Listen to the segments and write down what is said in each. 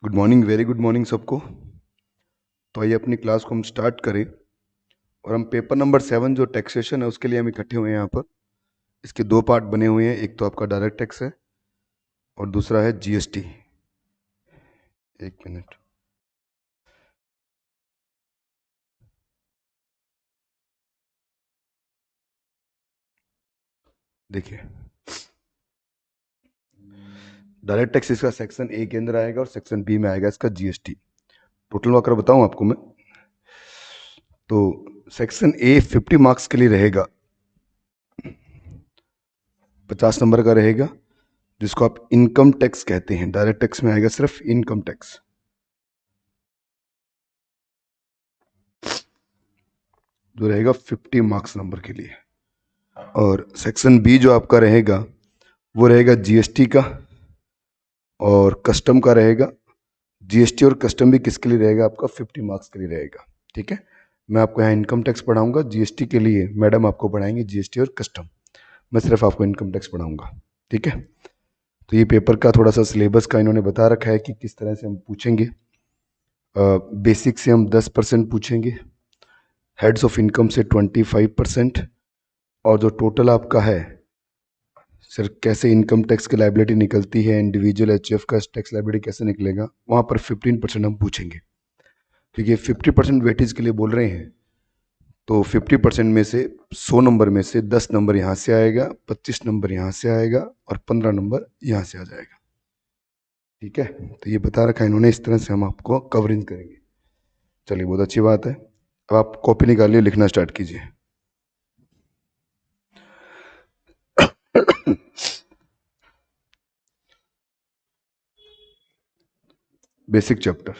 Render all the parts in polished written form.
Good morning, very good morning सबको। तो आइए अपनी क्लास को हम स्टार्ट करें। और हम पेपर नंबर 7 जो टैक्सेशन है उसके लिए हम इकट्ठे हुए हैं यहाँ पर। इसके दो पार्ट बने हुए हैं, एक तो आपका डायरेक्ट टैक्स है और दूसरा है जीएसटी। एक मिनट। देखिए, डायरेक्ट टैक्स इसका सेक्शन ए के अंदर आएगा और सेक्शन बी में आएगा इसका जीएसटी। टोटल अगर बताऊँ आपको मैं, तो सेक्शन ए 50 मार्क्स के लिए रहेगा, 50 नंबर का रहेगा, जिसको आप इनकम टैक्स कहते हैं। डायरेक्ट टैक्स में आएगा सिर्फ इनकम टैक्स, जो रहेगा 50 मार्क्स नंबर के लिए। और सेक्शन बी जो आपका रहेगा वो रहेगा जीएसटी का और कस्टम का रहेगा। जीएसटी और कस्टम भी किसके लिए रहेगा? आपका 50 मार्क्स के लिए रहेगा। ठीक है, मैं आपको यहाँ इनकम टैक्स पढ़ाऊंगा, जीएसटी के लिए मैडम आपको पढ़ाएंगे जीएसटी और कस्टम। मैं सिर्फ आपको इनकम टैक्स पढ़ाऊंगा। ठीक है, तो ये पेपर का थोड़ा सा सिलेबस का इन्होंने बता रखा है कि किस तरह से हम पूछेंगे। बेसिक से हम 10% पूछेंगे, हेड्स ऑफ इनकम से 25%, और जो टोटल आपका है सर कैसे इनकम टैक्स की लाइबिलिटी निकलती है, इंडिविजुअल एचयूएफ का टैक्स लाइबिलिटी कैसे निकलेगा, वहाँ पर 15% हम पूछेंगे। क्योंकि 50% वेटेज के लिए बोल रहे हैं, तो 50% में से 100 नंबर में से 10 नंबर यहाँ से आएगा, 25 नंबर यहाँ से आएगा और 15 नंबर यहाँ से आ जाएगा। ठीक है, तो ये बता रखा है इन्होंने, इस तरह से हम आपको कवरिंग करेंगे। चलिए, बहुत अच्छी बात है। अब आप कॉपी निकालिए, लिखना स्टार्ट कीजिए। Basic chapter.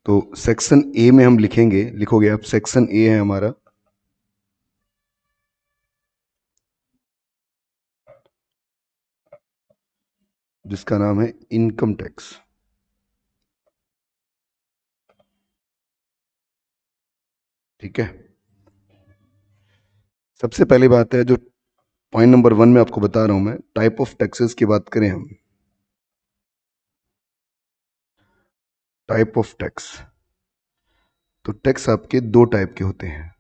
तो सेक्शन ए में हम लिखेंगे, लिखोगे आप, सेक्शन ए है हमारा, जिसका नाम है इनकम टैक्स। ठीक है, सबसे पहली बात है जो पॉइंट नंबर 1 में आपको बता रहा हूं मैं, टाइप ऑफ टैक्सेस की बात करें हम। टाइप ऑफ टैक्स, तो टैक्स आपके दो टाइप के होते हैं।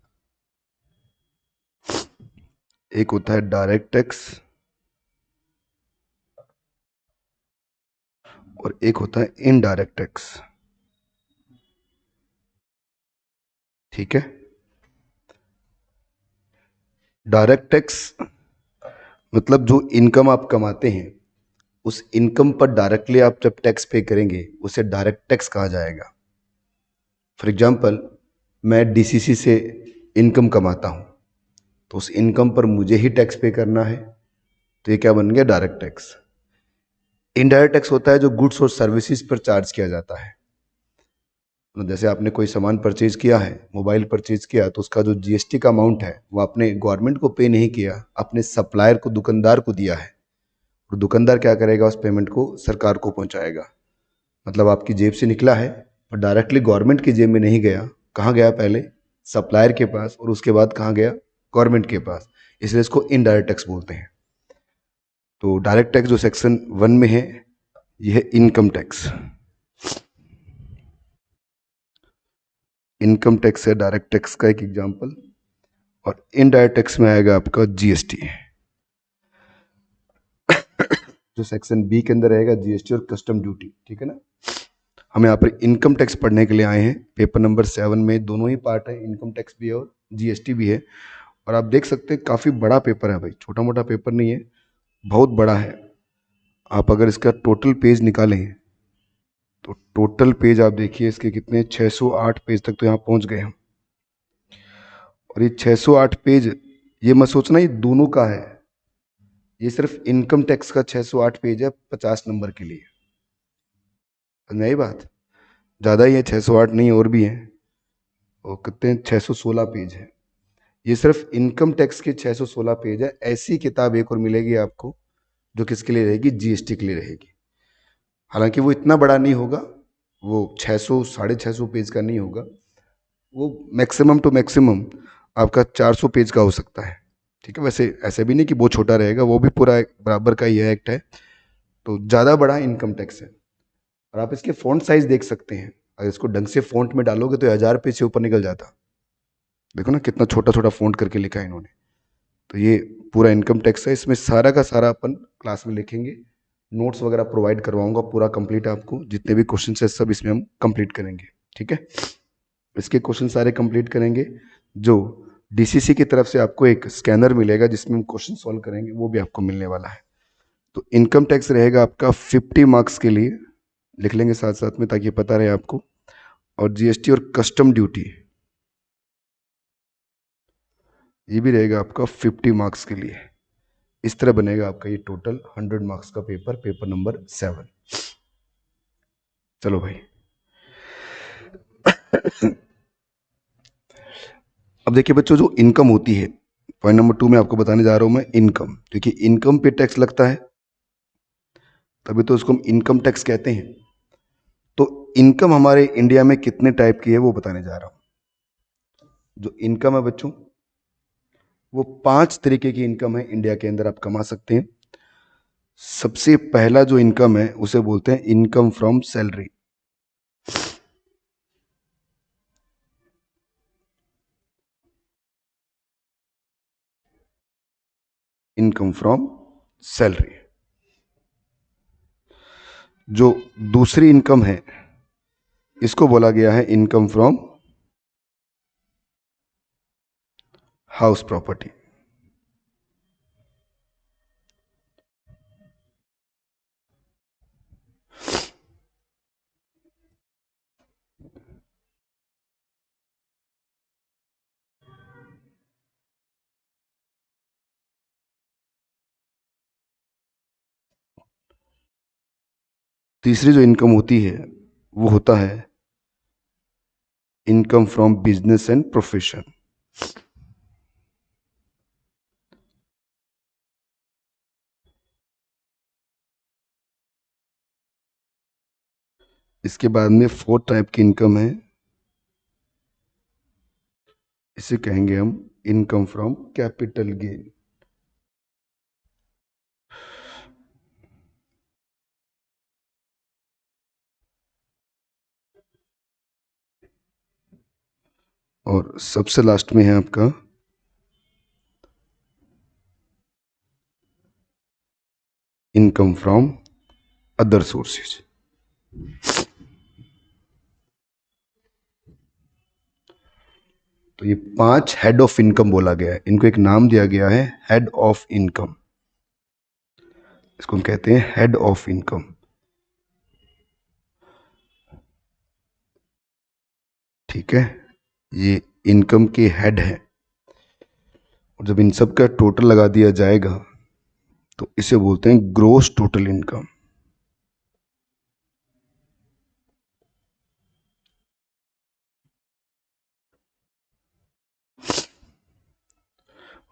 एक होता है डायरेक्ट टैक्स और एक होता है इनडायरेक्ट टैक्स। ठीक है, डायरेक्ट टैक्स मतलब जो इनकम आप कमाते हैं उस इनकम पर डायरेक्टली आप जब टैक्स पे करेंगे उसे डायरेक्ट टैक्स कहा जाएगा। फॉर एग्जांपल, मैं डीसीसी से इनकम कमाता हूं, तो उस इनकम पर मुझे ही टैक्स पे करना है, तो ये क्या बन गया? Direct tax. इनडायरेक्ट टैक्स होता है जो गुड्स और सर्विसेज पर चार्ज किया जाता है। जैसे आपने कोई सामान परचेज किया है, मोबाइल परचेज किया, तो उसका जो जीएसटी का अमाउंट है वो आपने गवर्नमेंट को पे नहीं किया, अपने सप्लायर को, दुकानदार को दिया है, और दुकानदार क्या करेगा? उस पेमेंट को सरकार को पहुंचाएगा। मतलब आपकी जेब से निकला है और डायरेक्टली गवर्नमेंट की जेब में नहीं गया। कहाँ गया? पहले सप्लायर के पास, और उसके बाद कहाँ गया? गवर्नमेंट के पास। इसलिए इसको इनडायरेक्ट टैक्स बोलते हैं। तो डायरेक्ट टैक्स जो सेक्शन 1 में है यह है इनकम टैक्स। इनकम टैक्स है डायरेक्ट टैक्स का एक एग्जांपल, और इनडायरेक्ट टैक्स में आएगा आपका जीएसटी, जो सेक्शन बी के अंदर रहेगा, जीएसटी और कस्टम ड्यूटी। ठीक है ना, हम यहाँ पर इनकम टैक्स पढ़ने के लिए आए हैं। पेपर नंबर 7 में दोनों ही पार्ट है, इनकम टैक्स भी है और जीएसटी भी है। और आप देख सकते हैं काफ़ी बड़ा पेपर है भाई, छोटा मोटा पेपर नहीं है, बहुत बड़ा है। आप अगर इसका टोटल पेज निकालें तो टोटल पेज आप देखिए इसके कितने, 608 पेज तक तो यहाँ पहुँच गए हम। और ये 608 पेज, ये मत सोचना ये दोनों का है, ये सिर्फ इनकम टैक्स का 608 पेज है 50 नंबर के लिए। नई बात, ज़्यादा ही है, 608 नहीं और भी है, और कितने, 616 पेज है। ये सिर्फ इनकम टैक्स के 616 पेज है। ऐसी किताब एक और मिलेगी आपको जो किसके लिए रहेगी? जीएसटी के लिए रहेगी। हालांकि वो इतना बड़ा नहीं होगा, वो 600 650 पेज का नहीं होगा, वो मैक्सिमम टू मैक्सिमम आपका 400 पेज का हो सकता है। ठीक है, वैसे ऐसे भी नहीं कि बहुत छोटा रहेगा, वो भी पूरा एक बराबर का ही है एक्ट है। तो ज़्यादा बड़ा इनकम टैक्स है। और आप इसके फ़ॉन्ट साइज देख सकते हैं, अगर इसको ढंग से फ़ॉन्ट में डालोगे तो 1000 पेज से ऊपर निकल जाता। देखो ना कितना छोटा छोटा फ़ॉन्ट करके लिखा है इन्होंने। तो ये पूरा इनकम टैक्स है, इसमें सारा का सारा अपन क्लास में लिखेंगे। नोट्स वगैरह प्रोवाइड करवाऊंगा पूरा कंप्लीट आपको, जितने भी क्वेश्चन है सब इसमें हम कंप्लीट करेंगे। ठीक है, इसके क्वेश्चन सारे कंप्लीट करेंगे। जो डीसीसी की तरफ से आपको एक स्कैनर मिलेगा जिसमें हम क्वेश्चन सॉल्व करेंगे, वो भी आपको मिलने वाला है। तो इनकम टैक्स रहेगा आपका 50 मार्क्स के लिए, लिख लेंगे साथ साथ में ताकि पता रहे आपको। और जीएसटी और कस्टम ड्यूटी ये भी रहेगा आपका 50 मार्क्स के लिए। इस तरह बनेगा आपका ये टोटल 100 मार्क्स का पेपर, पेपर नंबर 7। चलो भाई, अब देखिए बच्चों, जो इनकम होती है, पॉइंट नंबर 2 में आपको बताने जा रहा हूं मैं इनकम। देखिए इनकम पे टैक्स लगता है, तभी तो उसको हम इनकम टैक्स कहते हैं। तो इनकम हमारे इंडिया में कितने टाइप की है वो बताने जा रहा हूं। जो इनकम है बच्चों, वो 5 तरीके की इनकम है इंडिया के अंदर आप कमा सकते हैं। सबसे पहला जो इनकम है उसे बोलते हैं income from salary. Income from salary. जो दूसरी इनकम है इसको बोला गया है इनकम फ्रॉम हाउस प्रॉपर्टी। तीसरी जो इनकम होती है वो होता है income from business and profession. इसके बाद में 4th टाइप की इनकम है, इसे कहेंगे हम इनकम फ्रॉम कैपिटल गेन। और सबसे लास्ट में है आपका इनकम फ्रॉम अदर सोर्सेज। तो ये 5 हेड ऑफ इनकम बोला गया है, इनको एक नाम दिया गया है हेड ऑफ इनकम। इसको हम कहते हैं हेड ऑफ इनकम। ठीक है, ये इनकम के हेड है। और जब इन सब का टोटल लगा दिया जाएगा तो इसे बोलते हैं ग्रोस टोटल इनकम।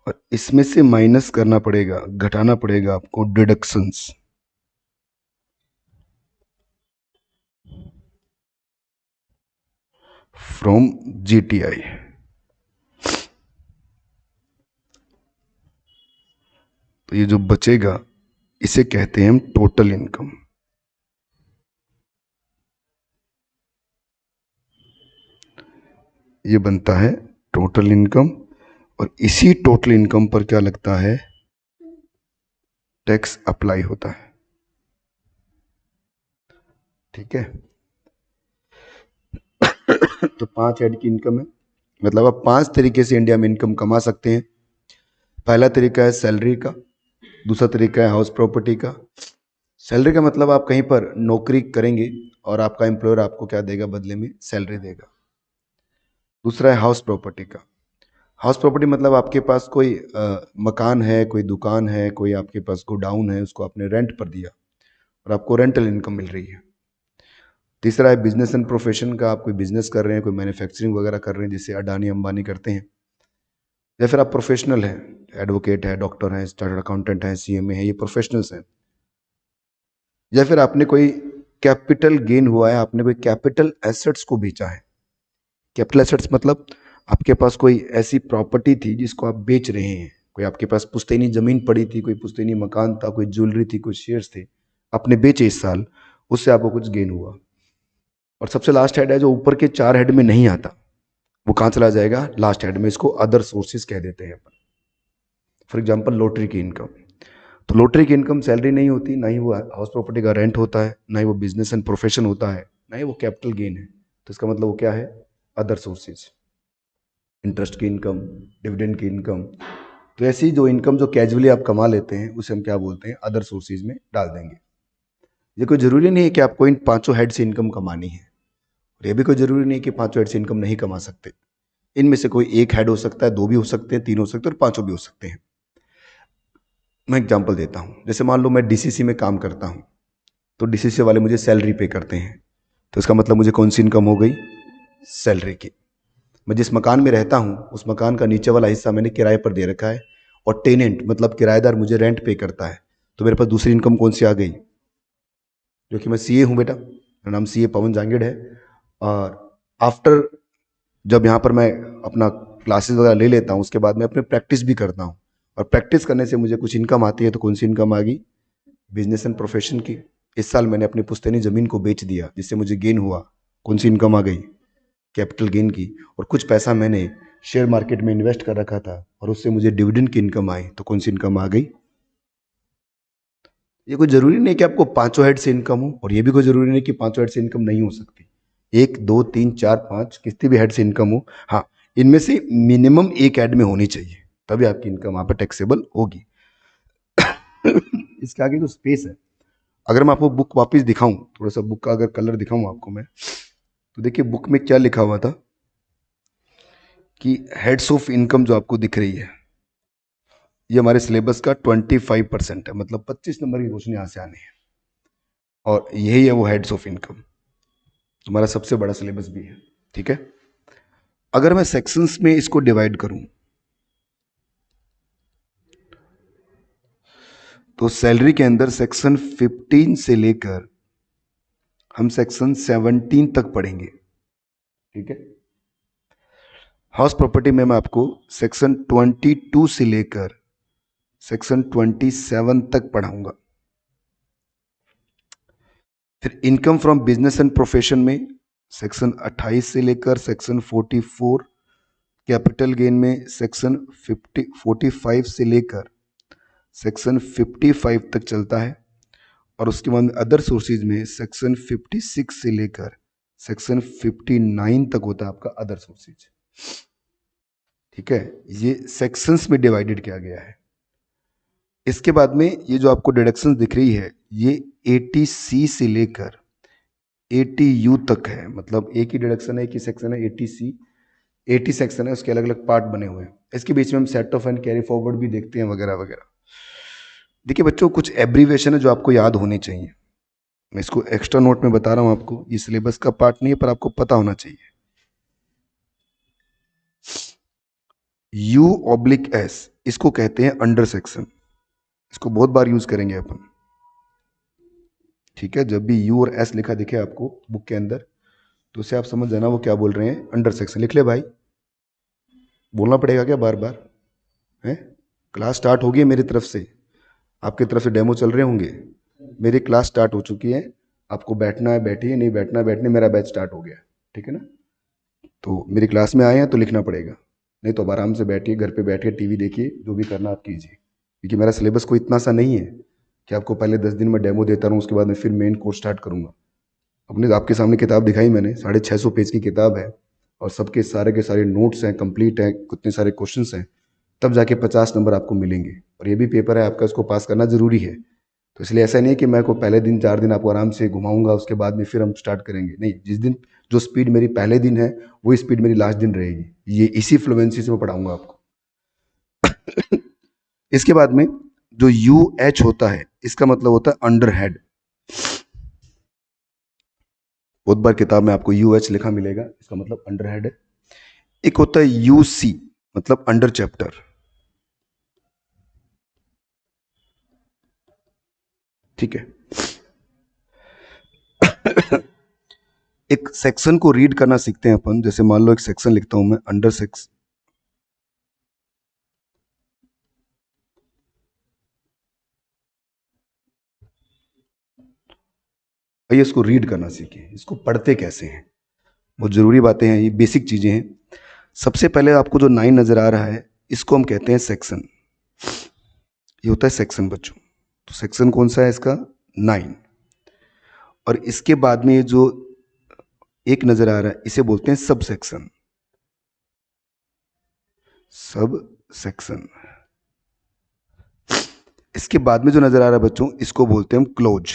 और इसमें से माइनस करना पड़ेगा, घटाना पड़ेगा आपको डिडक्शंस। From GTI. तो ये जो बचेगा इसे कहते हैं हम टोटल इनकम। ये बनता है टोटल इनकम। और इसी टोटल इनकम पर क्या लगता है, टैक्स अप्लाई होता है। ठीक है, तो 5 हेड की इनकम है, मतलब आप 5 तरीके से इंडिया में इनकम कमा सकते हैं। पहला तरीका है सैलरी का, दूसरा तरीका है हाउस प्रॉपर्टी का। सैलरी का मतलब आप कहीं पर नौकरी करेंगे और आपका एम्प्लॉयर आपको क्या देगा, बदले में सैलरी देगा। दूसरा है हाउस प्रॉपर्टी का। हाउस प्रॉपर्टी मतलब आपके पास कोई मकान है, कोई दुकान है, कोई आपके पास गोडाउन है, उसको आपने रेंट पर दिया और आपको रेंटल इनकम मिल रही है। तीसरा है बिजनेस एंड प्रोफेशन का, आप कोई बिजनेस कर रहे हैं, कोई मैन्युफैक्चरिंग वगैरह कर रहे हैं जिसे अडानी अंबानी करते हैं। या फिर आप प्रोफेशनल हैं, एडवोकेट है, डॉक्टर हैं, चार्टर्ड अकाउंटेंट हैं, सीएमए है, ये प्रोफेशनल्स हैं। या फिर आपने कोई कैपिटल गेन हुआ है, आपने कोई कैपिटल एसेट्स को बेचा है, कैपिटल एसेट्स मतलब आपके पास कोई ऐसी प्रॉपर्टी थी जिसको आप बेच रहे हैं, कोई आपके पास पुश्तैनी जमीन पड़ी थी, कोई पुश्तैनी मकान था, कोई ज्वेलरी थी, कोई शेयर्स थे, आपने बेचे इस साल, उससे आपको कुछ गेन हुआ। और सबसे लास्ट हेड है जो ऊपर के 4 हेड में नहीं आता, वो कहाँ चला जाएगा? लास्ट हेड में। इसको अदर सोर्सेज कह देते हैं अपन। फॉर एग्जाम्पल लॉटरी की इनकम। तो लॉटरी की इनकम सैलरी नहीं होती, ना ही वो हाउस प्रॉपर्टी का रेंट होता है, ना ही वो बिजनेस एंड प्रोफेशन होता है, ना ही वो कैपिटल गेन है। तो इसका मतलब वो क्या है? Other sources. इंटरेस्ट की इनकम, डिविडेंड की इनकम। तो ऐसी जो इनकम जो कैजुअली आप कमा लेते हैं उसे हम क्या बोलते हैं? अदर सोर्सेज में डाल देंगे। ये कोई ज़रूरी नहीं है कि आपको इन पांचों हेड से इनकम कमानी है, और ये भी कोई ज़रूरी नहीं है कि पांचों हेड से इनकम नहीं कमा सकते। इनमें से कोई एक हेड हो सकता है, दो भी हो सकते हैं, तीन हो सकते हैं, और पांचों भी हो सकते हैं। मैं एग्जांपल देता हूं। जैसे मान लो मैं डीसीसी में काम करता हूं, तो डीसीसी वाले मुझे सैलरी पे करते हैं, तो इसका मतलब मुझे कौन सी इनकम हो गई? सैलरी की। मैं जिस मकान में रहता हूं उस मकान का नीचे वाला हिस्सा मैंने किराए पर दे रखा है, और टेनेंट मतलब किराएदार मुझे रेंट पे करता है, तो मेरे पास दूसरी इनकम कौन सी आ गई? जो कि मैं सीए हूं बेटा, मेरा नाम सीए पवन जांगिड़ है। और आफ्टर जब यहाँ पर मैं अपना क्लासेस वगैरह ले लेता हूँ, उसके बाद मैं अपनी प्रैक्टिस भी करता हूँ, और प्रैक्टिस करने से मुझे कुछ इनकम आती है। तो कौन सी इनकम आ गई? बिजनेस एंड प्रोफेशन की। इस साल मैंने अपनी पुश्तैनी जमीन को बेच दिया जिससे मुझे गेन हुआ, कौन सी इनकम आ गई? कैपिटल गेन की। और कुछ पैसा मैंने शेयर मार्केट में इन्वेस्ट कर रखा था और उससे मुझे डिविडेंड की इनकम आई, तो कौन सी इनकम आ गई? ये कोई जरूरी नहीं कि आपको पांचों हेड से इनकम हो, और ये भी कोई जरूरी नहीं कि पांचों हेड से इनकम नहीं हो सकती। एक, दो, तीन, चार, पांच, किसी भी हेड से इनकम हो, हाँ, इनमें से मिनिमम एक हेड में होनी चाहिए, तभी आपकी इनकम वहां पर टैक्सेबल होगी। इसके आगे जो स्पेस है, अगर मैं आपको बुक वापस दिखाऊं, थोड़ा सा बुक का अगर कलर दिखाऊं आपको मैं, तो देखिए बुक में क्या लिखा हुआ था कि हेड्स ऑफ इनकम जो आपको दिख रही है, ये हमारे सिलेबस का 25% है, मतलब 25 नंबर की क्वेश्चन यहाँ से आने हैं, और यही है वो हेड्स ऑफ इनकम। हमारा सबसे बड़ा सिलेबस भी है। ठीक है। अगर मैं सेक्शंस में इसको डिवाइड करूं, तो सैलरी के अंदर सेक्शन 15 से लेकर हम सेक्शन 17 तक पढ़ेंगे। ठीक है। हाउस प्रॉपर्टी में मैं आपको सेक्शन 22 से लेकर सेक्शन 27 तक पढ़ाऊंगा। फिर income from business and profession में सेक्शन 28 से लेकर सेक्शन 44, कैपिटल गेन में सेक्शन 45 से लेकर सेक्शन 55 तक चलता है, और उसके बाद अदर सोर्सेज में सेक्शन 56 से लेकर सेक्शन 59 तक होता है आपका अदर सोर्सेज। ठीक है। ये सेक्शंस में डिवाइडेड किया गया है। इसके बाद में ये जो आपको डिडक्शन दिख रही है, ये 80C से लेकर 80U तक है, मतलब एक ही डिडक्शन है, एक ही सेक्शन है, 80C। 80 सेक्शन है, उसके अलग अलग पार्ट बने हुए हैं। इसके बीच में हम set of and carry forward भी देखते हैं वगैरह वगैरह। देखिए बच्चों, कुछ एब्रीवेशन है जो आपको याद होने चाहिए। मैं इसको एक्स्ट्रा नोट में बता रहा हूं आपको, ये सिलेबस का पार्ट नहीं है पर आपको पता होना चाहिए। U/S इसको कहते हैं अंडर सेक्शन। इसको बहुत बार यूज करेंगे अपन। ठीक है। जब भी U और S लिखा दिखे आपको बुक के अंदर, तो उसे आप समझ जाना वो क्या बोल रहे हैं, अंडर सेक्शन। लिख ले भाई, बोलना पड़ेगा क्या बार बार? है। क्लास स्टार्ट होगी है मेरी तरफ से, आपकी तरफ से डेमो चल रहे होंगे। मेरी क्लास स्टार्ट हो चुकी है, आपको बैठना है बैठिए, नहीं बैठना है बैठने, मेरा बैच स्टार्ट हो गया। ठीक है ना। तो मेरी क्लास में आए हैं तो लिखना पड़ेगा, नहीं तो अब आराम से बैठिए, घर पे बैठिए, टीवी देखिए, जो भी करना आप कीजिए, क्योंकि मेरा सिलेबस कोई इतना सा नहीं है कि आपको पहले 10 दिन में डेमो देता रहूँ, उसके बाद मैं फिर मेन कोर्स स्टार्ट करूँगा। अपने आपके सामने किताब दिखाई मैंने, 650 पेज की किताब है, और सबके सारे के सारे नोट्स हैं, कंप्लीट हैं, कितने सारे क्वेश्चंस हैं, तब जाके 50 नंबर आपको मिलेंगे। और ये भी पेपर है आपका, इसको पास करना जरूरी है। तो इसलिए ऐसा नहीं है कि मैं को पहले दिन 4 दिन आपको आराम से घुमाऊंगा, उसके बाद में फिर हम स्टार्ट करेंगे, नहीं। जिस दिन जो स्पीड मेरी पहले दिन है वही स्पीड मेरी लास्ट दिन रहेगी। ये इसी फ्लुएंसी से मैं पढ़ाऊंगा आपको। इसके बाद में जो UH होता है, इसका मतलब होता है अंडर हेड। बहुत बार किताब में आपको UH लिखा मिलेगा, इसका मतलब अंडर हेड है। एक होता है UC, मतलब अंडर चैप्टर। ठीक है। एक सेक्शन को रीड करना सीखते हैं अपन। जैसे मान लो एक सेक्शन लिखता हूं मैं, अंडर सेक्स, आइए इसको रीड करना सीखें। इसको पढ़ते कैसे हैं, बहुत जरूरी बातें हैं, ये बेसिक चीजें हैं। सबसे पहले आपको जो 9 नजर आ रहा है, इसको हम कहते हैं सेक्शन। ये होता है सेक्शन बच्चों। तो सेक्शन कौन सा है इसका? 9। और इसके बाद में ये जो एक नजर आ रहा है, इसे बोलते हैं सब सेक्शन। Sub section. इसके बाद में जो नजर आ रहा है बच्चों, इसको बोलते हैं हम क्लोज।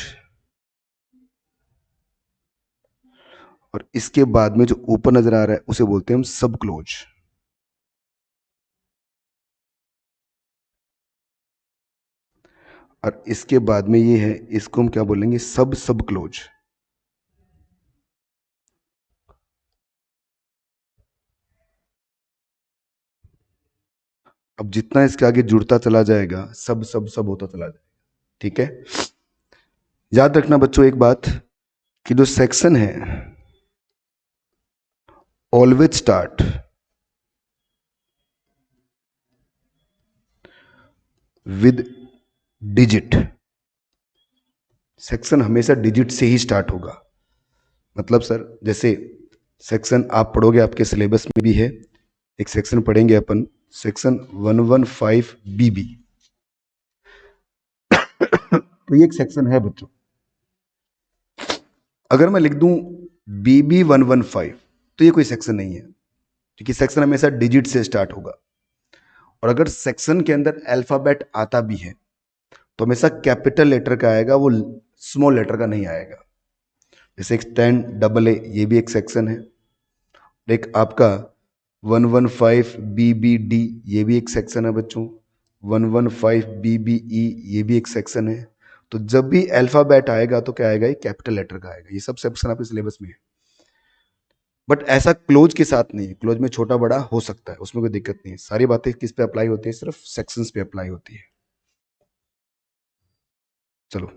और इसके बाद में जो ऊपर नजर आ रहा है, उसे बोलते हैं हम सब क्लोज। और इसके बाद में ये है, इसको हम क्या बोलेंगे? सब सब क्लोज। अब जितना इसके आगे जुड़ता चला जाएगा, सब सब सब होता चला जाएगा। ठीक है, याद रखना बच्चों एक बात, कि जो सेक्शन है always start with digit. Section हमेशा डिजिट से ही स्टार्ट होगा। मतलब सर, जैसे सेक्शन आप पढ़ोगे, आपके सिलेबस में भी है, एक सेक्शन पढ़ेंगे अपन, सेक्शन 115 बीबी। तो ये एक सेक्शन है बच्चों। अगर मैं लिख दूं बीबी 115, तो ये कोई सेक्शन नहीं है, क्योंकि सेक्शन हमेशा डिजिट से स्टार्ट होगा। और अगर सेक्शन के अंदर अल्फाबेट आता भी है, तो हमेशा कैपिटल लेटर का आएगा, वो स्मॉल लेटर का नहीं आएगा। जैसे एक 10 AA, ये भी एक सेक्शन है। एक आपका 115 BBD, ये भी एक सेक्शन है बच्चों। 115 BBE, ये भी एक सेक्शन है। तो जब भी अल्फाबेट आएगा तो क्या आएगा? ये कैपिटल लेटर का आएगा। ये सब सेक्शन आपके सिलेबस में है, बट ऐसा क्लोज के साथ नहीं है। क्लोज में छोटा बड़ा हो सकता है, उसमें कोई दिक्कत नहीं है। सारी बातें किस पे अप्लाई होती है? सिर्फ सेक्शंस पे अप्लाई होती है। चलो,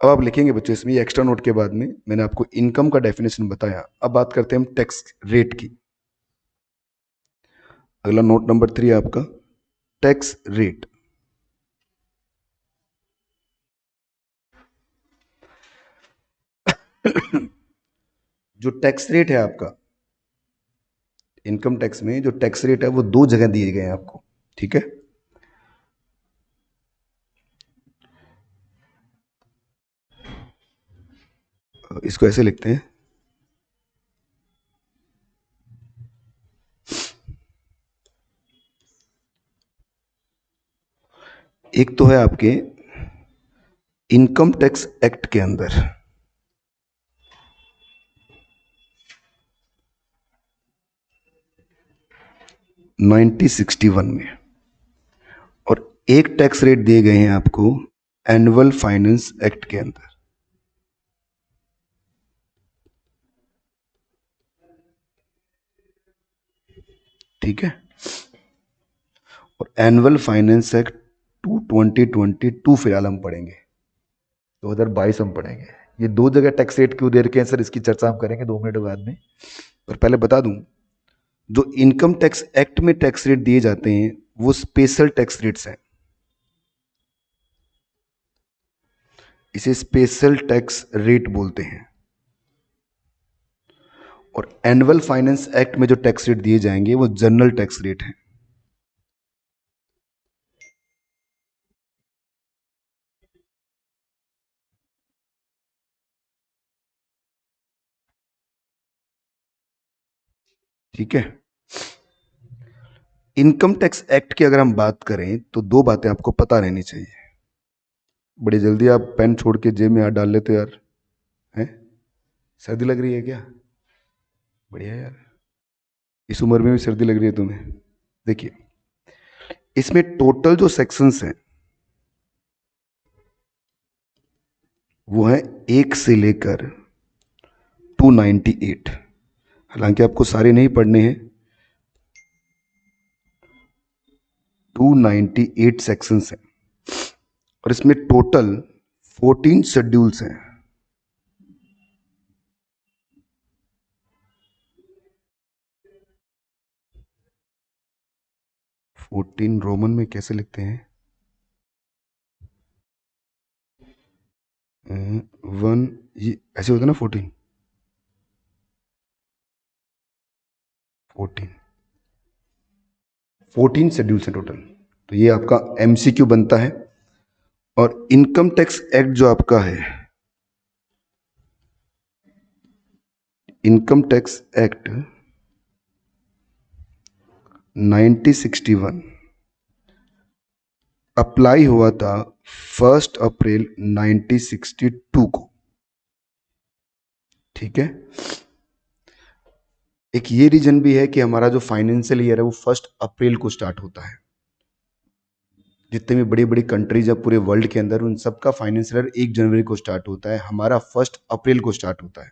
अब आप लिखेंगे बच्चों इसमें एक्स्ट्रा नोट के बाद में, मैंने आपको इनकम का डेफिनेशन बताया। अब बात करते हैं हम टैक्स रेट की। अगला नोट नंबर 3 है आपका टैक्स रेट। जो टैक्स रेट है आपका इनकम टैक्स में, जो टैक्स रेट है वो 2 जगह दिए गए हैं आपको। ठीक है, इसको ऐसे लिखते हैं, एक तो है आपके इनकम टैक्स एक्ट के अंदर 1961 में, और एक टैक्स रेट दिए गए हैं आपको एनुअल फाइनेंस एक्ट के अंदर। ठीक है, और एनुअल फाइनेंस एक्ट 2022 फिलहाल हम पढ़ेंगे, 2022 हम पढ़ेंगे। ये 2 जगह टैक्स रेट क्यों दे रखे हैं सर, इसकी चर्चा हम करेंगे 2 मिनट बाद में। पर पहले बता दूं, जो इनकम टैक्स एक्ट में टैक्स रेट दिए जाते हैं वो स्पेशल टैक्स रेट्स हैं। इसे स्पेशल टैक्स रेट बोलते हैं। और एनुअल फाइनेंस एक्ट में जो टैक्स रेट दिए जाएंगे वो जनरल टैक्स रेट है। ठीक है, इनकम टैक्स एक्ट की अगर हम बात करें तो 2 बातें आपको पता रहनी चाहिए। बड़ी जल्दी आप पेन छोड़ के जेब में हाथ डाल लेते हो यार, हैं? सर्दी लग रही है क्या? बढ़िया यार, इस उम्र में भी सर्दी लग रही है तुम्हें। देखिए, इसमें टोटल जो सेक्शंस हैं वो है 1 से लेकर 298। हालांकि आपको सारे नहीं पढ़ने हैं, 298 सेक्शंस हैं, और इसमें टोटल 14 शेड्यूल्स हैं। 14 रोमन में कैसे लिखते हैं? 1, ये ऐसे होता है ना, 14 14 14 शेड्यूल्स हैं टोटल। तो ये आपका एमसीक्यू बनता है। और इनकम टैक्स एक्ट जो आपका है, इनकम टैक्स एक्ट 1961 अप्लाई हुआ था 1 अप्रैल 1962 को। ठीक है। एक ये रीजन भी है कि हमारा जो फाइनेंशियल ईयर है वो 1 अप्रैल को स्टार्ट होता है। जितने भी बड़ी बड़ी कंट्रीज है पूरे वर्ल्ड के अंदर, उन सबका फाइनेंशियल ईयर 1 जनवरी को स्टार्ट होता है, हमारा 1 अप्रैल को स्टार्ट होता है।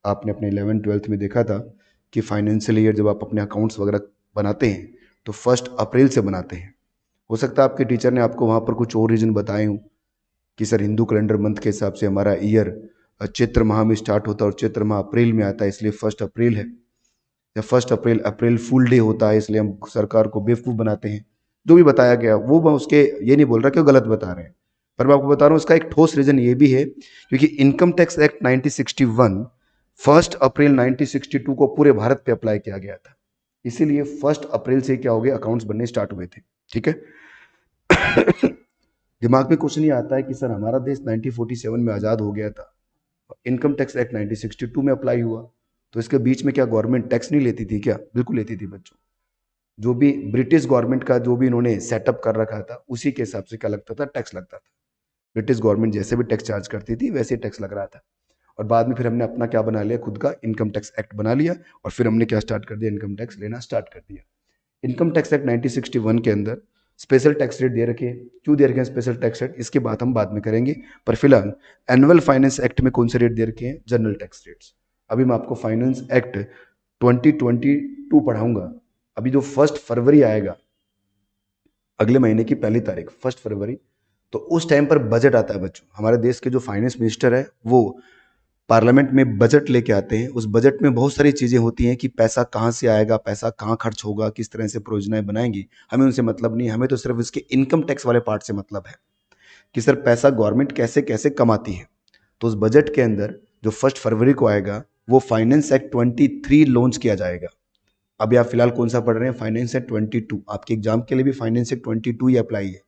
आपने अपने 11th-12th में देखा था कि फाइनेंशियल ईयर जब आप अपने अकाउंट्स वगैरह बनाते हैं तो 1 अप्रैल से बनाते हैं। हो सकता है आपके टीचर ने आपको वहाँ पर कुछ और रीजन बताए हों कि सर हिंदू कैलेंडर मंथ के हिसाब से हमारा ईयर चैत्र माह में स्टार्ट होता है और चैत्र माह अप्रैल में आता है, इसलिए 1 अप्रैल है। या 1 अप्रैल अप्रैल फुल डे होता है, इसलिए हम सरकार को बेवकूफ़ बनाते हैं। जो भी बताया गया वो मैं उसके ये नहीं बोल रहा कि वो गलत बता रहे हैं, पर मैं आपको बता रहा हूँ इसका एक ठोस रीजन ये भी है क्योंकि इनकम टैक्स एक्ट 1961 1 अप्रैल 1962 को पूरे भारत पे अप्लाई किया गया था, इसीलिए 1 अप्रैल से क्या हो गया, अकाउंट्स बनने स्टार्ट हुए थे। ठीक है। दिमाग में कुछ नहीं आता है कि सर हमारा देश 1947 में आज़ाद हो गया था, इनकम टैक्स एक्ट 1962 में अप्लाई हुआ, तो इसके बीच में क्या गवर्नमेंट टैक्स नहीं लेती थी क्या? बिल्कुल लेती थी बच्चों। जो भी ब्रिटिश गवर्नमेंट का जो भी इन्होंने सेटअप कर रखा था उसी के हिसाब से क्या लगता था, टैक्स लगता था। ब्रिटिश गवर्नमेंट जैसे भी टैक्स चार्ज करती थी वैसे ही टैक्स लग रहा था। और बाद में फिर हमने अपना क्या बना लिया, खुद का इनकम टैक्स एक्ट बना लिया और फिर हमने क्या स्टार्ट कर दिया, इनकम टैक्स लेना स्टार्ट कर दिया। इनकम टैक्स एक्ट 1961 के अंदर स्पेशल टैक्स रेट दे रखे हैं। क्यों दे रखे हैं स्पेशल टैक्स रेट, इसकी बात हम बाद में करेंगे, पर फिलहाल एनुअल फाइनेंस एक्ट में कौन से रेट दे रखे हैं, जनरल टैक्स रेट्स। अभी मैं आपको फाइनेंस एक्ट 2022 पढ़ाऊंगा। अभी जो 1 फरवरी आएगा, अगले महीने की 1 तारीख 1 फरवरी, तो उस टाइम पर बजट आता है बच्चों। हमारे देश के जो फाइनेंस मिनिस्टर है वो पार्लियामेंट में बजट लेके आते हैं। उस बजट में बहुत सारी चीज़ें होती हैं कि पैसा कहाँ से आएगा, पैसा कहाँ खर्च होगा, किस तरह से परियोजनाएं बनाएंगी, हमें उनसे मतलब नहीं, हमें तो सिर्फ इसके इनकम टैक्स वाले पार्ट से मतलब है कि सर पैसा गवर्नमेंट कैसे कैसे कमाती है। तो उस बजट के अंदर जो 1 फरवरी को आएगा वो फाइनेंस एक्ट 23 लॉन्च किया जाएगा। अभी आप फिलहाल कौन सा पढ़ रहे हैं, फाइनेंस एक्ट 22। आपके एग्जाम के लिए भी फाइनेंस एक्ट 22 ही अप्लाई है।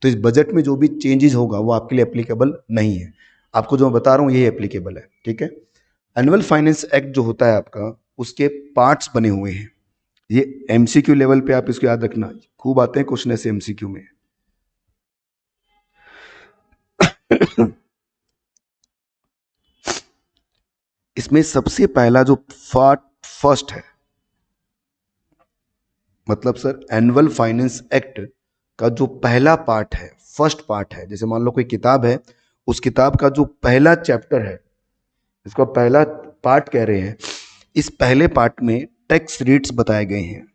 तो इस बजट में जो भी चेंजेस होगा वो आपके लिए एप्लीकेबल नहीं है, आपको जो मैं बता रहा हूँ यही एप्लीकेबल है। ठीक है। एनुअल फाइनेंस एक्ट जो होता है आपका, उसके पार्ट्स बने हुए हैं। ये एमसीक्यू लेवल पे आप इसको याद रखना, खूब आते हैं क्वेश्चन ऐसे एमसीक्यू में। इसमें सबसे पहला जो पार्ट फर्स्ट है, मतलब सर एनुअल फाइनेंस एक्ट का जो पहला पार्ट है, फर्स्ट पार्ट है, जैसे मान लो कोई किताब है, उस किताब का जो पहला चैप्टर है, इसका पहला पार्ट कह रहे हैं, इस पहले पार्ट में टैक्स रेट्स बताए गए हैं।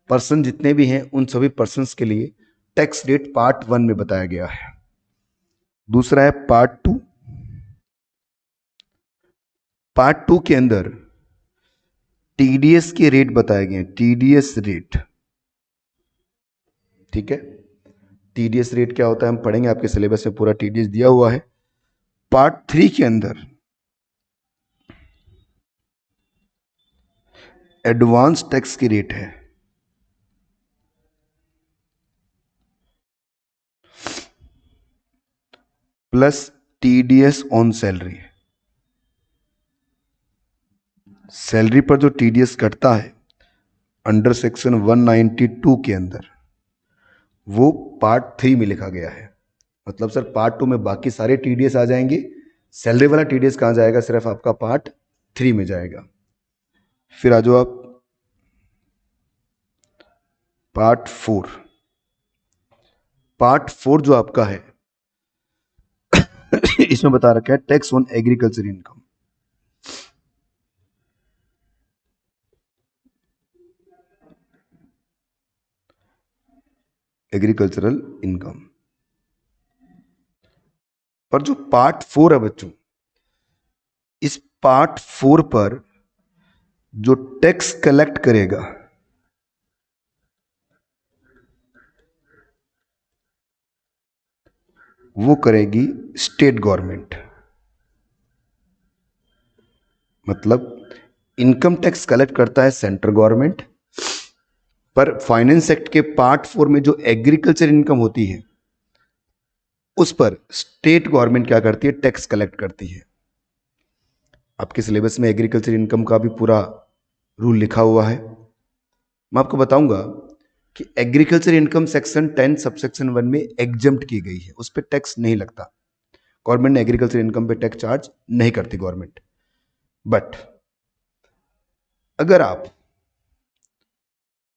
पर्सन जितने भी हैं उन सभी पर्सन्स के लिए टैक्स रेट पार्ट 1 में बताया गया है। दूसरा है पार्ट 2। पार्ट 2 के अंदर टीडीएस के रेट बताए गए हैं, टीडीएस रेट। ठीक है। टीडीएस रेट क्या होता है हम पढ़ेंगे, आपके सिलेबस में पूरा टीडीएस दिया हुआ है। पार्ट 3 के अंदर एडवांस टैक्स की रेट है। Plus TDS on salary, salary पर जो टीडीएस कटता है अंडर सेक्शन 192 के अंदर, वो पार्ट 3 में लिखा गया है। मतलब सर पार्ट 2 में बाकी सारे टीडीएस आ जाएंगे, सैलरी वाला टीडीएस कहाँ जाएगा, सिर्फ आपका पार्ट 3 में जाएगा। फिर आ जाओ आप पार्ट 4। पार्ट 4 जो आपका है इसमें बता रखा है tax on agriculture income. Agricultural income पर जो पार्ट 4 है बच्चों, इस पार्ट 4 पर जो टैक्स कलेक्ट करेगा वो करेगी स्टेट गवर्नमेंट। मतलब इनकम टैक्स कलेक्ट करता है सेंट्रल गवर्नमेंट, पर फाइनेंस एक्ट के पार्ट 4 में जो एग्रीकल्चर इनकम होती है उस पर स्टेट गवर्नमेंट क्या करती है, टैक्स कलेक्ट करती है। आपके सिलेबस में एग्रीकल्चर इनकम का भी पूरा रूल लिखा हुआ है। मैं आपको बताऊंगा कि एग्रीकल्चर इनकम सेक्शन 10 सबसेक्शन 1 में एग्जम्प्ट की गई है, उस पर टैक्स नहीं लगता। गवर्नमेंट ने एग्रीकल्चर इनकम पे टैक्स चार्ज नहीं करती गवर्नमेंट। बट अगर आप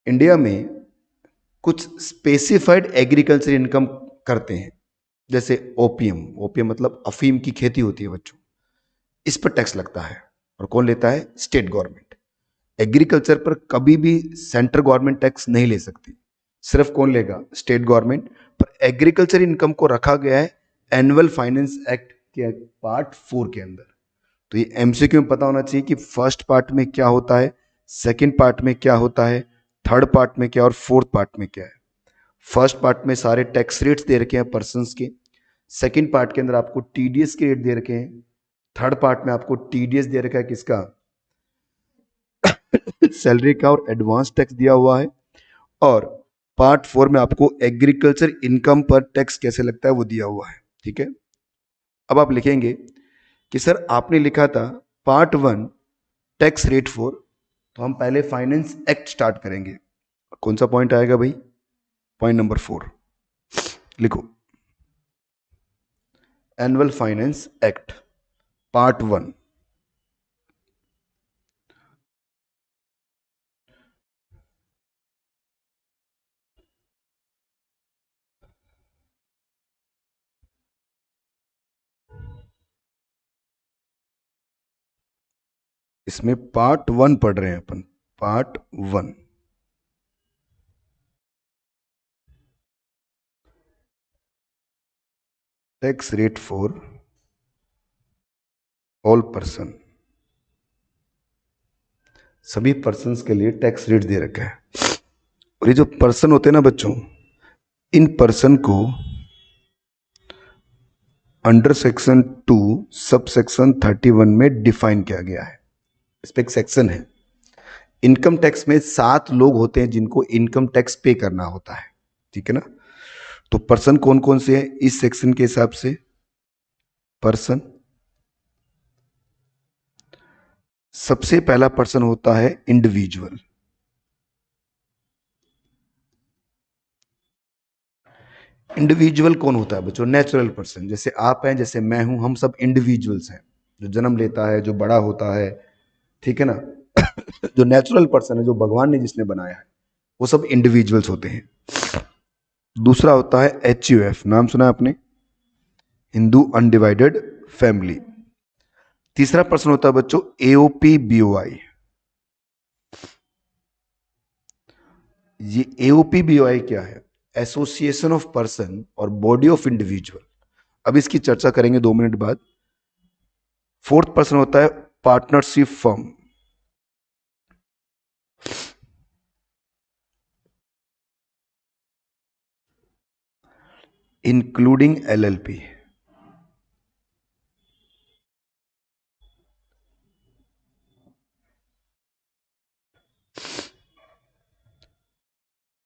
इंडिया में कुछ स्पेसिफाइड एग्रीकल्चर इनकम करते हैं, जैसे ओपीएम, ओपीएम मतलब अफीम की खेती होती है बच्चों, इस पर टैक्स लगता है। और कौन लेता है, स्टेट गवर्नमेंट। एग्रीकल्चर पर कभी भी सेंट्रल गवर्नमेंट टैक्स नहीं ले सकती, सिर्फ कौन लेगा, स्टेट गवर्नमेंट। पर एग्रीकल्चर इनकम को रखा गया है एनुअल फाइनेंस एक्ट के पार्ट 4 के अंदर। तो ये एमसीक्यू में पता होना चाहिए कि फर्स्ट पार्ट में क्या होता है, सेकंड पार्ट में क्या होता है, थर्ड पार्ट में क्या और फोर्थ पार्ट में क्या है। फर्स्ट पार्ट में सारे टैक्स रेट्स दे रखे हैं पर्संस के, सेकंड पार्ट के अंदर आपको टीडीएस के रेट दे रखे हैं, थर्ड पार्ट में आपको टीडीएस दे रखा है किसका, सैलरी का, और एडवांस टैक्स दिया हुआ है। और पार्ट 4 में आपको एग्रीकल्चर इनकम पर टैक्स कैसे लगता है वो दिया हुआ है। ठीक है, अब आप लिखेंगे कि सर आपने लिखा था पार्ट 1 टैक्स रेट 4, तो हम पहले फाइनेंस एक्ट स्टार्ट करेंगे। कौन सा पॉइंट आएगा भाई, पॉइंट नंबर 4 लिखो, एनुअल फाइनेंस एक्ट पार्ट 1। इसमें पार्ट 1 पढ़ रहे हैं अपन, part 1। Tax rate for all person, सभी पर्सन्स के लिए टैक्स रेट दे रखा है। और ये जो पर्सन होते हैं ना बच्चों, इन पर्सन को अंडर सेक्शन 2 सब सेक्शन 31 में डिफाइन किया गया है। इस पे एक सेक्शन है, इनकम टैक्स में 7 लोग होते हैं जिनको इनकम टैक्स पे करना होता है। ठीक है ना, तो पर्सन कौन कौन से हैं इस सेक्शन के हिसाब से, पर्सन, सबसे पहला पर्सन होता है इंडिविजुअल। इंडिविजुअल कौन होता है बच्चों, नेचुरल पर्सन, जैसे आप हैं, जैसे मैं हूं, हम सब इंडिविजुअल्स हैं। जो जन्म लेता है, जो बड़ा होता है, ठीक है ना, जो नेचुरल पर्सन है, जो भगवान ने जिसने बनाया है, वो सब इंडिविजुअल्स होते हैं। दूसरा होता है HUF, नाम सुना है आपने, हिंदू अनडिवाइडेड फैमिली। तीसरा पर्सन होता है बच्चों AOPBOI। ये AOPBOI क्या है, एसोसिएशन ऑफ पर्सन और बॉडी ऑफ इंडिविजुअल। अब इसकी चर्चा करेंगे 2 मिनट बाद। फोर्थ पर्सन होता है पार्टनरशिप फर्म, इंक्लूडिंग LLP।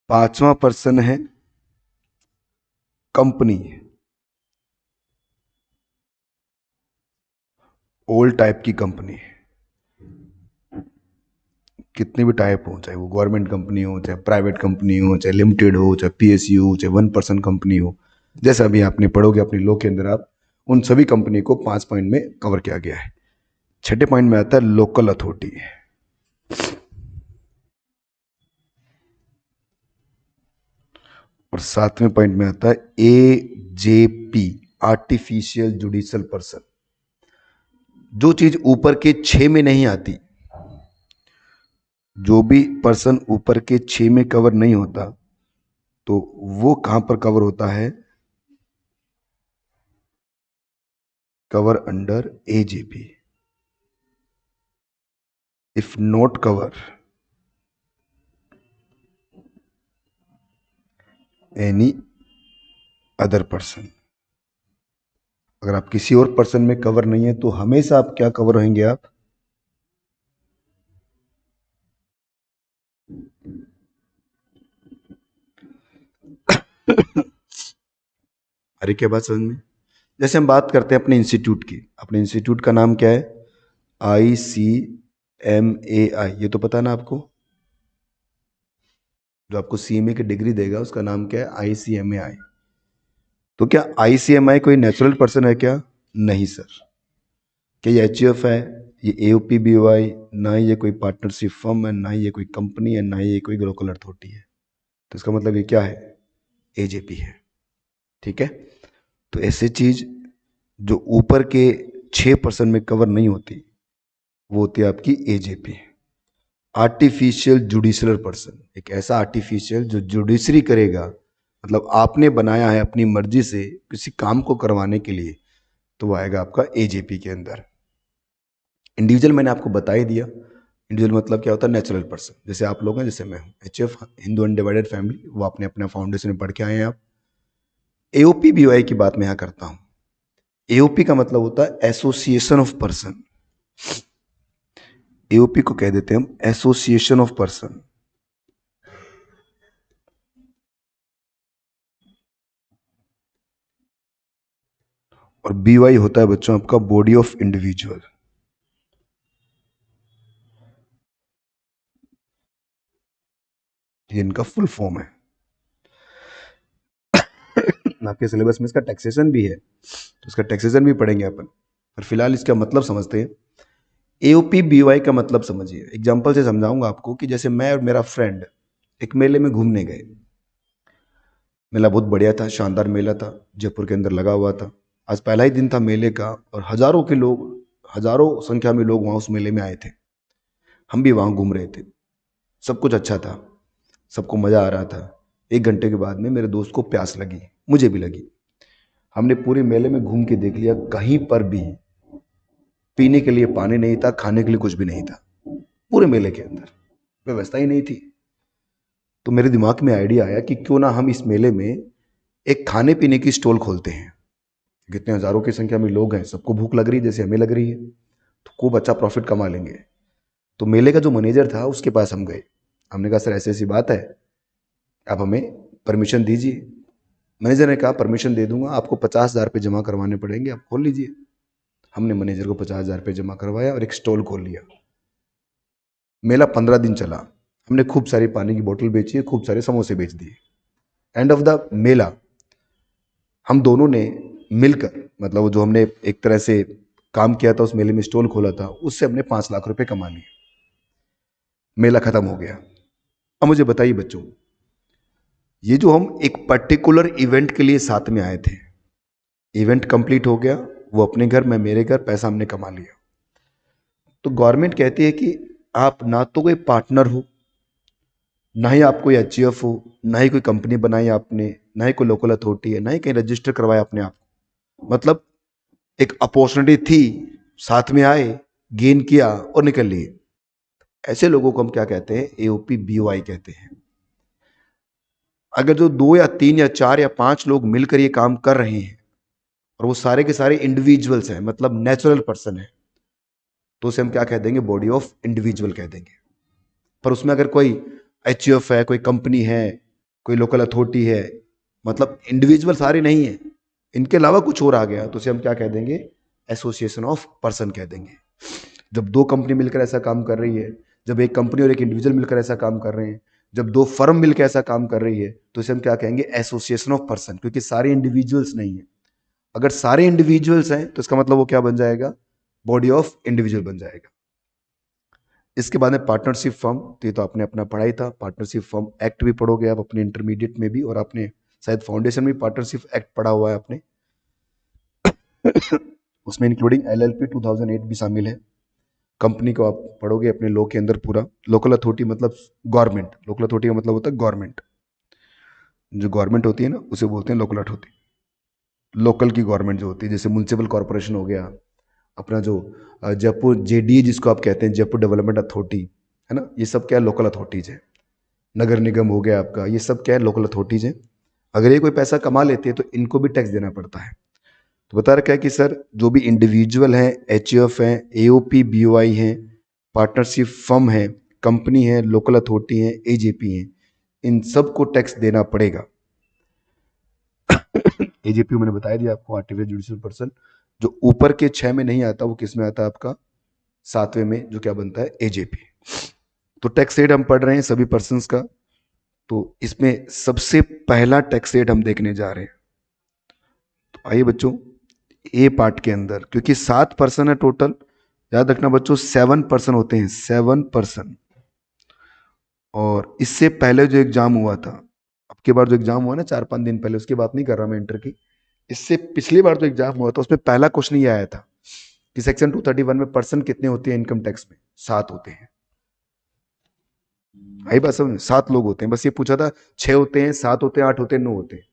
पांचवा पर्सन है कंपनी, ओल टाइप की कंपनी, कितने भी टाइप हो, चाहे वो गवर्नमेंट कंपनी हो, चाहे प्राइवेट कंपनी हो, चाहे लिमिटेड हो, चाहे PSU हो, चाहे 1% कंपनी हो, जैसा अभी आपने पढ़ोगे अपनी लॉ के अंदर, आप उन सभी कंपनी को 5 पॉइंट में कवर किया गया है। छठे पॉइंट में आता है लोकल अथॉरिटी, और सातवें पॉइंट में आता है AJP, आर्टिफिशियल जुडिशियल पर्सन। जो चीज ऊपर के 6 में नहीं आती, जो भी पर्सन ऊपर के 6 में कवर नहीं होता, तो वो कहां पर कवर होता है, cover under AJP. If not cover any other person, अगर आप किसी और पर्सन में कवर नहीं है तो हमेशा आप क्या कवर रहेंगे आप? अरे क्या बात समझ में? जैसे हम बात करते हैं अपने इंस्टीट्यूट की, अपने इंस्टीट्यूट का नाम क्या है? ICMAI, ये तो पता ना आपको? जो आपको CMA की डिग्री देगा उसका नाम क्या है? ICMAI। तो क्या ICMAI कोई नेचुरल पर्सन है क्या? नहीं सर। क्या ये HUF है? ये AOPBY ना ही ये कोई पार्टनरशिप फर्म है, ना ही ये कोई कंपनी है, ना ही ये कोई लोकल अथॉरिटी है। तो इसका मतलब ये क्या है? AJP है। ठीक है, तो ऐसी चीज जो ऊपर के 6% में कवर नहीं होती वो होती है आपकी AJP। आर्टिफिशियल जुडिशलर पर्सन, एक ऐसा आर्टिफिशियल जो जुडिशरी करेगा, मतलब आपने बनाया है अपनी मर्जी से किसी काम को करवाने के लिए, तो वो आएगा आपका AJP के अंदर। इंडिविजुअल मैंने आपको बता ही दिया। इंडिविजुअल मतलब क्या होता है? Natural person. जैसे आप लोग हैं, जैसे मैं हूँ, HF हिंदू अनडिवाइडेड फैमिली, वो आपने अपना फाउंडेशन में पढ़ के आए हैं आप। AOPBY की बात मैं यहाँ करता हूँ। AOP का मतलब होता है एसोसिएशन ऑफ पर्सन। AOP को कह देते हैं हम एसोसिएशन ऑफ पर्सन। और BY होता है बच्चों आपका बॉडी ऑफ इंडिविजुअल। ये इनका फुल फॉर्म है। आपके सिलेबस में इसका टैक्सेशन भी है, तो इसका टैक्सेशन भी पढ़ेंगे अपन, पर फिलहाल इसका मतलब समझते हैं। AOPBY का मतलब समझिए, एग्जाम्पल से समझाऊंगा आपको कि जैसे मैं और मेरा फ्रेंड एक मेले में घूमने गए। मेला बहुत बढ़िया था, शानदार मेला था, जयपुर के अंदर लगा हुआ था। आज पहला ही दिन था मेले का और हजारों के लोग, हजारों संख्या में लोग वहाँ उस मेले में आए थे। हम भी वहाँ घूम रहे थे, सब कुछ अच्छा था, सबको मज़ा आ रहा था। 1 घंटे के बाद में मेरे दोस्त को प्यास लगी, मुझे भी लगी। हमने पूरे मेले में घूम के देख लिया, कहीं पर भी पीने के लिए पानी नहीं था, खाने के लिए कुछ भी नहीं था। पूरे मेले के अंदर व्यवस्था ही नहीं थी। तो मेरे दिमाग में आइडिया आया कि क्यों ना हम इस मेले में एक खाने पीने की स्टॉल खोलते हैं। कितने हजारों की संख्या में लोग हैं, सबको भूख लग रही है जैसे हमें लग रही है, तो खूब अच्छा प्रॉफिट कमा लेंगे। तो मेले का जो मैनेजर था उसके पास हम गए। हमने कहा सर ऐसी ऐसी बात है, आप हमें परमिशन दीजिए। मैनेजर ने कहा परमिशन दे दूंगा, आपको 50,000 रुपये जमा करवाने पड़ेंगे, आप खोल लीजिए। हमने मैनेजर को 50,000 रुपये जमा करवाया और एक स्टॉल खोल लिया। मेला 15 दिन चला। हमने खूब सारी पानी की बोतल बेची, खूब सारे समोसे बेच दिए। एंड ऑफ द मेला हम दोनों ने मिलकर, मतलब वो जो हमने एक तरह से काम किया था, उस मेले में स्टॉल खोला था, उससे हमने 5 लाख रुपए कमा लिए। मेला खत्म हो गया। अब मुझे बताइए बच्चों, ये जो हम एक पर्टिकुलर इवेंट के लिए साथ में आए थे, इवेंट कंप्लीट हो गया, वो अपने घर, मैं मेरे घर, पैसा हमने कमा लिया। तो गवर्नमेंट कहती है कि आप ना तो कोई पार्टनर हो, ना ही आप कोई HUF हो, ना ही कोई कंपनी बनाई आपने, ना ही कोई लोकल अथॉरिटी है, ना ही कहीं रजिस्टर करवाया अपने आप को। मतलब एक अपॉर्चुनिटी थी, साथ में आए, गेन किया और निकल लिए। ऐसे लोगों को हम क्या कहते हैं? AOPBY कहते हैं। अगर जो 2 या 3 या 4 या 5 लोग मिलकर ये काम कर रहे हैं और वो सारे के सारे इंडिविजुअल्स हैं, मतलब नेचुरल पर्सन है, तो उसे हम क्या कह देंगे? बॉडी ऑफ इंडिविजुअल कह देंगे। पर उसमें अगर कोई HUF है, कोई कंपनी है, कोई लोकल अथॉरिटी है, मतलब इंडिविजुअल सारे नहीं है, इनके अलावा कुछ और आ गया, तो उसे हम क्या कह देंगे? एसोसिएशन ऑफ पर्सन कह देंगे। जब 2 कंपनी मिलकर ऐसा काम कर रही है, जब एक कंपनी और एक इंडिविजुअल मिलकर ऐसा काम कर रहे हैं, जब 2 फर्म मिलकर ऐसा काम कर रही है, तो इसे हम क्या कहेंगे? एसोसिएशन ऑफ पर्सन, क्योंकि सारे इंडिविजुअल्स नहीं है। अगर सारे इंडिविजुअल्स हैं तो इसका मतलब वो क्या बन जाएगा? बॉडी ऑफ इंडिविजुअल बन जाएगा। इसके बाद में पार्टनरशिप फर्म, तो ये तो आपने अपना पढ़ाई था, पार्टनरशिप फर्म एक्ट भी पढ़ोगे आप अपने इंटरमीडिएट में भी, और आपने शायद फाउंडेशन में पार्टनरशिप एक्ट पढ़ा हुआ है आपने। उसमें इंक्लूडिंग LLP 2008 भी शामिल है। कंपनी को आप पढ़ोगे अपने लॉ के अंदर पूरा। लोकल अथॉरिटी मतलब गवर्नमेंट, लोकल अथॉरिटी का मतलब होता है गवर्नमेंट। जो गवर्नमेंट होती है ना, उसे बोलते हैं लोकल अथॉरिटी। लोकल की गवर्नमेंट जो होती है, जैसे म्यूनसिपल कॉरपोरेशन हो गया, अपना जो जयपुर जेडीए जिसको आप कहते हैं, जयपुर डेवलपमेंट अथॉरिटी, है ना, ये सब क्या है, लोकल अथॉरिटीज है। नगर निगम हो गया आपका, ये सब क्या है, लोकल अथॉरिटीज है। अगर ये कोई पैसा कमा लेती है तो इनको भी टैक्स देना पड़ता है। तो बता रखा है कि सर जो भी इंडिविजुअल हैं, एचयूएफ हैं, एओपी बीओआई हैं, पार्टनरशिप फर्म है, कंपनी है, लोकल अथॉरिटी है, एजेपी है, इन सबको टैक्स देना पड़ेगा। एजेपी मैंने बताया दिया आपको, आर्टिफिशियल जुडिशियल पर्सन। जो ऊपर के 6 में नहीं आता वो किस में आता है आपका, 7वें में, जो क्या बनता है, एजेपी। तो टैक्स रेट हम पढ़ रहे हैं सभी पर्सन्स का। तो इसमें सबसे पहला टैक्स रेट हम देखने जा रहे हैं। तो आइए बच्चों, ए पार्ट के अंदर, क्योंकि 7 पर्सन है टोटल, याद रखना बच्चों 7 पर्सन होते हैं, 7 पर्सन। और इससे पहले जो एग्जाम हुआ था, अब के बार जो एग्जाम हुआ ना 4-5 दिन पहले, उसकी बात नहीं कर रहा मैं इंटर की, इससे पिछली बार जो एग्जाम हुआ था उसमें पहला क्वेश्चन ये आया था कि सेक्शन 231 में पर्सन कितने होते हैं इनकम टैक्स में, 7 होते हैं। आई बात समझ, 7 लोग होते हैं, बस ये पूछा था 6 होते हैं, 7 होते हैं, 8 होते हैं, 9 होते हैं।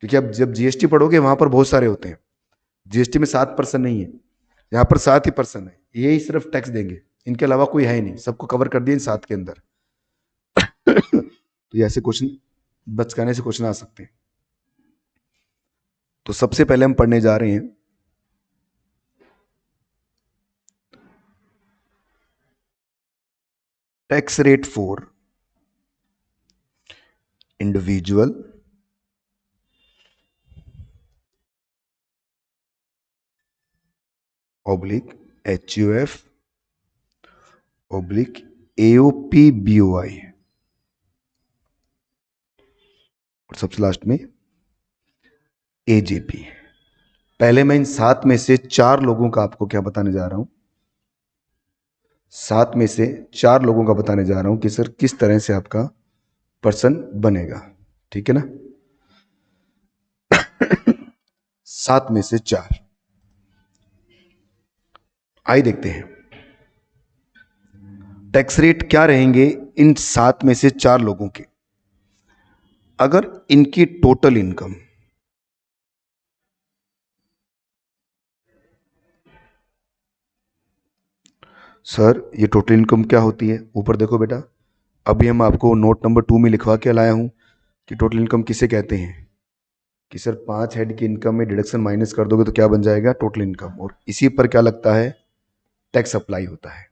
क्योंकि अब जब जीएसटी पढ़ोगे वहां पर बहुत सारे होते हैं, जीएसटी में 7 पर्सन नहीं है, यहाँ पर 7 ही पर्सन है, यही सिर्फ टैक्स देंगे, इनके अलावा कोई है ही नहीं, सबको कवर कर दिया इन 7 के अंदर। तो ऐसे क्वेश्चन बचकाने से क्वेश्चन आ सकते हैं। तो सबसे पहले हम पढ़ने जा रहे हैं tax rate for individual oblique HUF oblique AOP BOI, और सबसे लास्ट में एजेपी। पहले मैं इन 7 में से 4 लोगों का आपको क्या बताने जा रहा हूं, 7 में से 4 लोगों का बताने जा रहा हूं कि सर किस तरह से आपका पर्सन बनेगा, ठीक है ना। 7 में से 4, आइए देखते हैं टैक्स रेट क्या रहेंगे इन 7 में से 4 लोगों के, अगर इनकी टोटल इनकम, सर ये टोटल इनकम क्या होती है, ऊपर देखो बेटा, अभी हम आपको नोट नंबर 2 में लिखवा के लाया हूं कि टोटल इनकम किसे कहते हैं, कि सर 5 हेड की इनकम में डिडक्शन माइनस कर दोगे तो क्या बन जाएगा, टोटल इनकम, और इसी पर क्या लगता है, टैक्स अप्लाई होता है।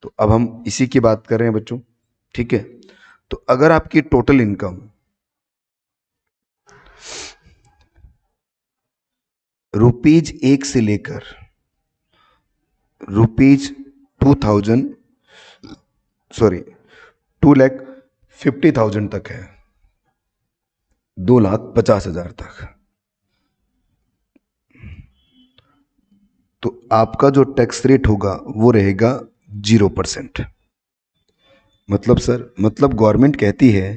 तो अब हम इसी की बात कर रहे हैं बच्चों, ठीक है। तो अगर आपकी टोटल इनकम ₹1 से लेकर ₹2,000 सॉरी 2,50,000 तक है, 2,50,000 तक, तो आपका जो टैक्स रेट होगा वो रहेगा 0%। मतलब सर, मतलब गवर्नमेंट कहती है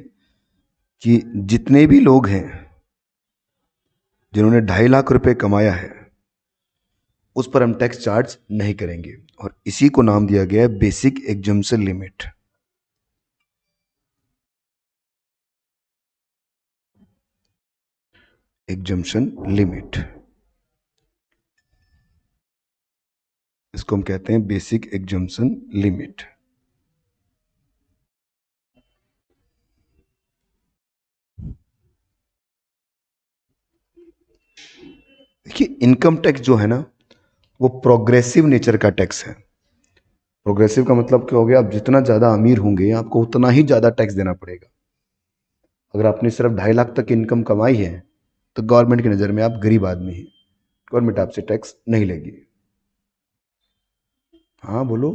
कि जितने भी लोग हैं जिन्होंने 2.5 लाख रुपए कमाया है उस पर हम टैक्स चार्ज नहीं करेंगे, और इसी को नाम दिया गया है basic exemption limit. Exemption limit, इसको हम कहते हैं बेसिक एग्जम्पशन लिमिट। देखिए इनकम टैक्स जो है ना वो प्रोग्रेसिव नेचर का टैक्स है। प्रोग्रेसिव का मतलब क्या हो गया, आप जितना ज्यादा अमीर होंगे आपको उतना ही ज्यादा टैक्स देना पड़ेगा। अगर आपने सिर्फ 2.5 लाख तक इनकम कमाई है तो गवर्नमेंट की नजर में आप गरीब आदमी हैं, गवर्नमेंट आपसे टैक्स नहीं लेगी। हाँ बोलो,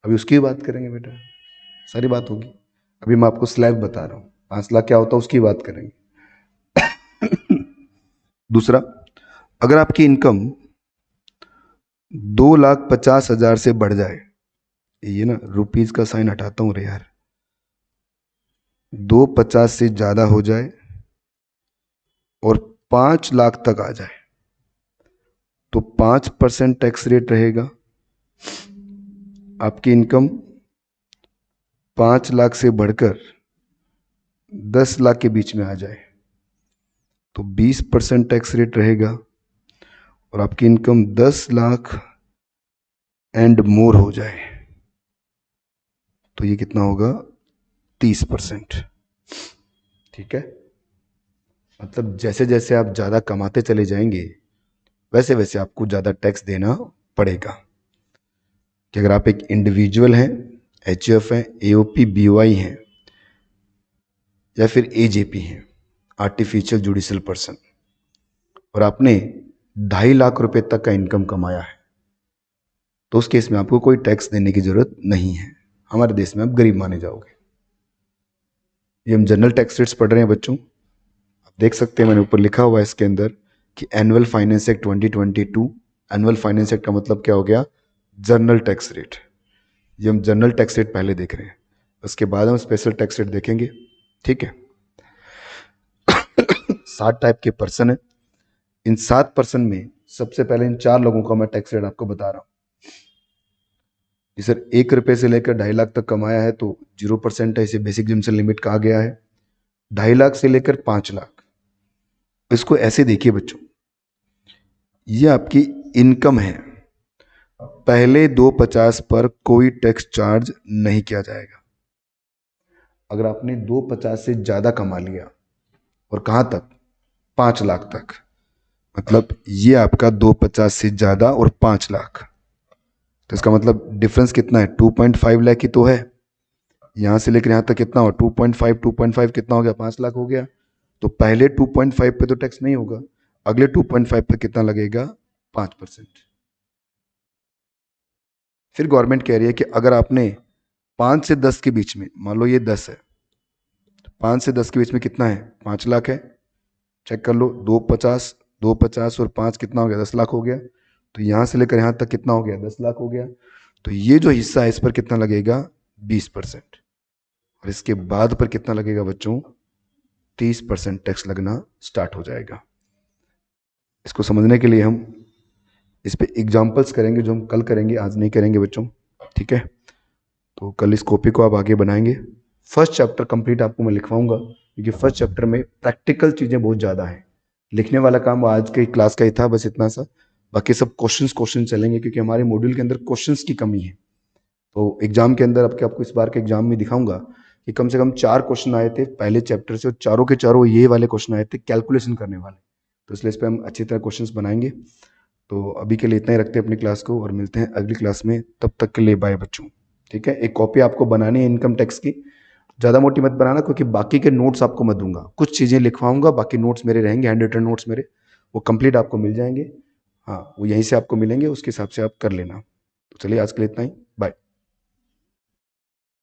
अभी उसकी बात करेंगे बेटा, सारी बात होगी। अभी मैं आपको स्लैब बता रहा हूँ, 5 लाख क्या होता है उसकी बात करेंगे। दूसरा, अगर आपकी इनकम 2,50,000 से बढ़ जाए, ये ना रुपीज का साइन हटाता हूँ रे यार, 250 से ज्यादा हो जाए और 5 लाख तक आ जाए तो 5% टैक्स रेट रहेगा। आपकी इनकम 5 लाख से बढ़कर 10 लाख के बीच में आ जाए तो 20% टैक्स रेट रहेगा और आपकी इनकम 10 लाख एंड मोर हो जाए तो ये कितना होगा 30%। ठीक है, मतलब जैसे जैसे आप ज़्यादा कमाते चले जाएंगे वैसे वैसे आपको ज़्यादा टैक्स देना पड़ेगा। कि अगर आप एक इंडिविजुअल हैं, एचयूएफ हैं, एओपी, बीओआई हैं या फिर एजेपी हैं, आर्टिफिशियल जुडिशियल पर्सन, और आपने 2.5 लाख रुपए तक का इनकम कमाया है तो उस केस में आपको कोई टैक्स देने की जरूरत नहीं है। हमारे देश में आप गरीब माने जाओगे। ये हम जनरल टैक्स रेट्स पढ़ रहे हैं बच्चों, आप देख सकते हैं मैंने ऊपर लिखा हुआ है इसके अंदर कि annual finance act 2022। Annual finance act का मतलब क्या हो गया, जनरल टैक्स रेट। ये हम जनरल टैक्स रेट पहले देख रहे हैं, उसके बाद हम स्पेशल टैक्स रेट देखेंगे। ठीक है, 7 टाइप के पर्सन है। इन 7 पर्सन में सबसे पहले इन 4 लोगों का मैं टैक्स रेट आपको बता रहा हूं। सर 1 रुपए से लेकर 2.5 लाख तक कमाया है तो 0% है, इसे बेसिक एग्जम्पशन लिमिट कहा गया है। 2.5 लाख से लेकर 5 लाख, इसको ऐसे देखिए बच्चों, ये आपकी इनकम है। पहले 250 पर कोई टैक्स चार्ज नहीं किया जाएगा। अगर आपने 250 से ज्यादा कमा लिया और कहां तक, 5 लाख तक, मतलब ये आपका 250 से ज्यादा और 5 लाख, तो इसका मतलब डिफरेंस कितना है, 2.5 लाख ही तो है। यहां से लेकर यहां तक कितना हो, 2.5 कितना हो गया, 5 लाख हो गया। तो पहले 2.5 पे तो टैक्स नहीं होगा, अगले 2.5 पे कितना लगेगा, 5%। फिर गवर्नमेंट कह रही है कि अगर आपने 5 से 10 के बीच में, मान लो ये 10 है, 5 से 10 के बीच में कितना है, 5 लाख है, चेक कर लो, 250 और 5 कितना हो गया, 10 लाख हो गया। तो यहां से लेकर यहां तक कितना हो गया, 10 लाख हो गया। तो ये जो हिस्सा है इस पर कितना लगेगा, 20%। और इसके बाद पर कितना लगेगा बच्चों, 30% टैक्स लगना स्टार्ट हो जाएगा। इसको समझने के लिए हम इस पे एग्जाम्पल्स करेंगे जो हम कल करेंगे, आज नहीं करेंगे बच्चों। ठीक है, तो कल इस कॉपी को आप आगे बनाएंगे। फर्स्ट चैप्टर कंप्लीट आपको मैं लिखवाऊंगा क्योंकि फर्स्ट चैप्टर में प्रैक्टिकल चीज़ें बहुत ज़्यादा हैं। लिखने वाला काम आज के क्लास का ही था, बस इतना सा। बाकी सब क्वेश्चन चलेंगे क्योंकि हमारे मॉड्यूल के अंदर क्वेश्चंस की कमी है। तो एग्जाम के अंदर आपको इस बार के एग्जाम में दिखाऊंगा कि कम से कम 4 क्वेश्चन आए थे पहले चैप्टर से, और चारों के चारों ये वाले क्वेश्चन आए थे कैलकुलेशन करने वाले। तो इसलिए इस पर हम अच्छी तरह क्वेश्चंस बनाएंगे। तो अभी के लिए इतना ही रखते हैं अपनी क्लास को, और मिलते हैं अगली क्लास में। तब तक के लिए बाय बच्चों। ठीक है, एक कॉपी आपको बनानी है इनकम टैक्स की, ज़्यादा मोटी मत बनाना क्योंकि बाकी के नोट्स आपको मत दूंगा, कुछ चीज़ें लिखवाऊंगा, बाकी नोट्स मेरे रहेंगे, हैंड रिटन नोट्स मेरे, वो कंप्लीट आपको मिल जाएंगे। हाँ, वो यहीं से आपको मिलेंगे, उसके हिसाब से आप कर लेना। तो चलिए आज के लिए इतना ही।